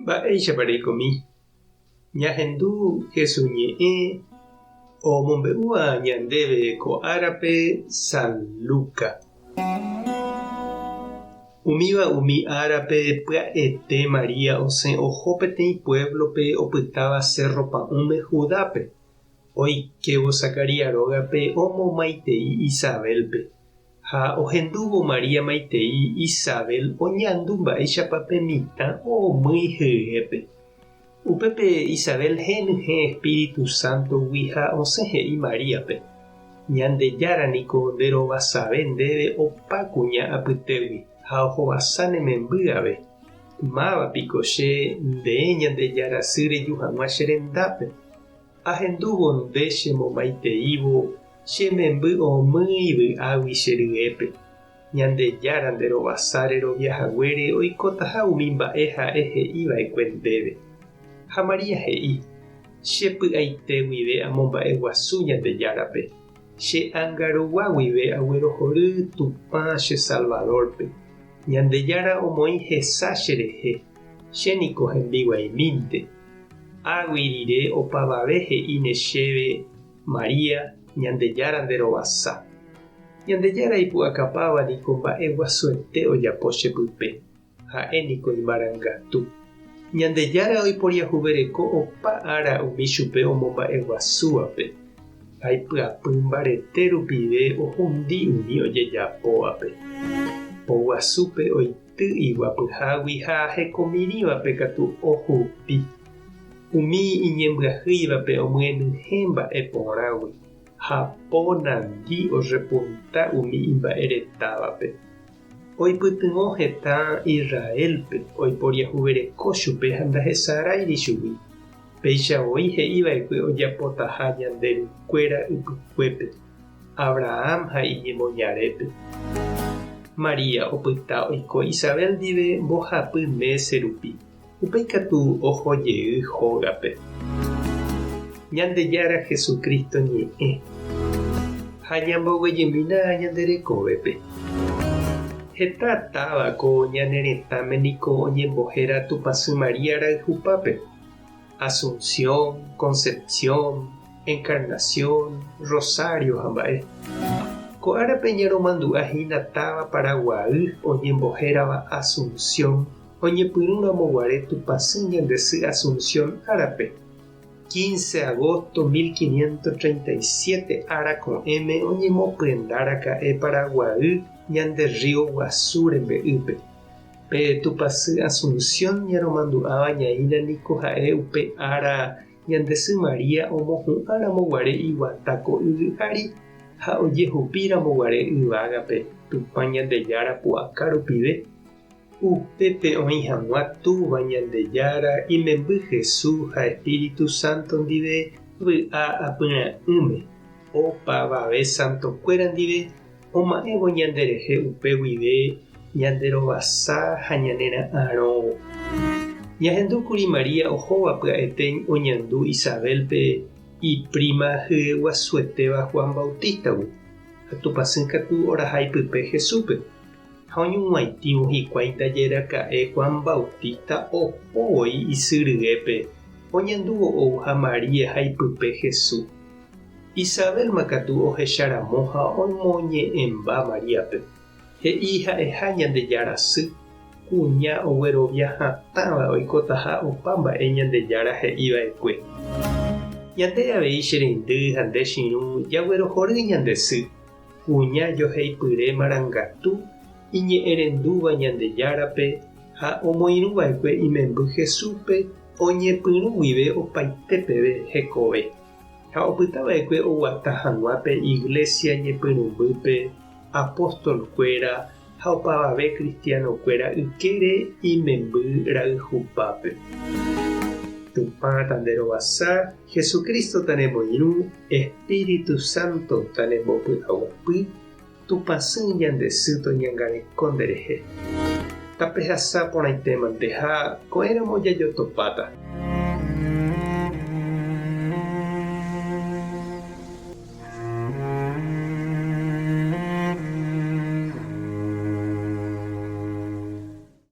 Mba'éichapareikomi ñahendu hesuñe'ẽ omombe'úva ñandéve ko árape San Luca. Umíva umi árape pya'ete María osẽ oho peteĩ pueblope opytáva Cerro Pa'ũme Judápe. Oikevo Zacaria rógape omomaitei Isabelpe. Ha ohendúvo María maitei Isabel oñandu mba'éichapa pe mitã omýi hyehépe. Upépe Isabel henyhẽ Espíritu Santogui ha osẽ he'i Maríape: Ñandejáraniko nderovasave ndéve opa kuña apytégui ha ohovasa nemembýave. Mávapiko che nde Ñandejára sýre ju hag̃ua che rendápe. Ahendúvo nde chemomaiteívo chememby omýi vy'águi che ryépe. Ñandejára nderovasa reroviahaguére oikótaha umi mba'e ha'e he'íva'ekue ndéve. Ha María he'i: chepy'aite guive amomba'e guasu Ñandejárape. Che ãngarogua guive aguerohory Tupã che Salvadorpe. Ñandejára omoĩ hesa cherehe. Chéniko hembiguaimínte. Águi rire opavave he'íne chéve María Ñandejára nderovasa. Ñandejára ipu'akapávaniko mba'e guasuete ojapo chepype. Ha'éniko imarangatu. Ñandejára oiporiahuvereko opa ára umi chupe omomba'e guasúvape. Aipyapy mbarete rupive ohundi umi ojejapóvape. Po guasúpe oity iguapyhágui ha hekomirĩvape katu ohupi. Umi iñembyahýivape omyenyhẽ mba'e porãgui ha ponandi orepunta umi imba'e retávape. Oipytyvõ heta Israelpe oiporiahuvereko chupe ha ndahesarái chugui. Peichavoi he'íva'ekue ojapotaha ñanderukuéra ypykuépe, Abraham ha iñemoñarépe. María opyta oiko Isabel ndive mbohapy mese rupi. Upéi katu ohojey hógape. Ñandejára Jesukristo ñe'ẽ ha ñamboguejýmina ñanderekóvepe. Heta távako ñane retãme niko oñembohéra Tupãsy María rayhupápe: Asunción, Concepción, Encarnación, Rosario ha mba'e. Ko árape ñaromandu'ahína táva Paraguay oñembohérava Asunción oñepyrũramoguare Tupãsy ñandesy Asunción árape. 15 agosto 1537 ára ko'ẽme oñemopyendaraka'e Paraguay ñande río Guasu rembe'ýpe. Pe Tupãsy Asunción ñaromandu'áva ñaína niko ha'e upe ára ñandesy María omohu'ãramoguare iguata ko yvyhári ha ojehupiramoguare yvágape Tupã Ñandejára pu'aka rupive. Upépe oĩ hag̃ua túva Ñandejára imemby Jesús ha Espíritu Santo ndive vy'a apyra'ỹme. Opavave santokuéra ndive oma'ẽvo ñanderehe upe guive ñanderovasa ha ñanera'ãrõvo. Ñahendúkuri María ohóva pya'ete oñandu Isabelpe iprima hyeguasuetéva Juan Bautistagui ha Tupãsy katu orahái pype Jesúspe. Ha oñug̃uaitĩvo hikuái ndajeraka'e Juan Bautista opóvoi isyryépe oñandúvo ou ha María ha ipype Jesús. Isabelma katu ohecharamo ha omoñe'ẽmba Mariápe. He'i ha'eha Ñandejára sy. Kuña oguerovia hatãva oikótaha opa mba'e Ñandejára he'íva'ekue. Ñande avei che reindy ha nde chiru jaguerohory ñandesy. Kuña joheipyre marangatu iñe'ẽrendúva Ñandejárape ha omoirũva'ekue imemby Jesúspe oñepyrũ guive opaite peve hekove. Ha opytava'ekue oguata hag̃uápe Iglesia ñepyrũmbýpe, apóstolkuéra ha opavave kristianokuéra ykére imemby rayhupápe. Tupã tanderovasa, Jesukristo tanemoirũ, Espíritu Santo tanembopy'aguapy, Tupãsy ñandesy toñangareko nderehe. Tapehasa porãitémante ha ko'ẽramo jajotopáta.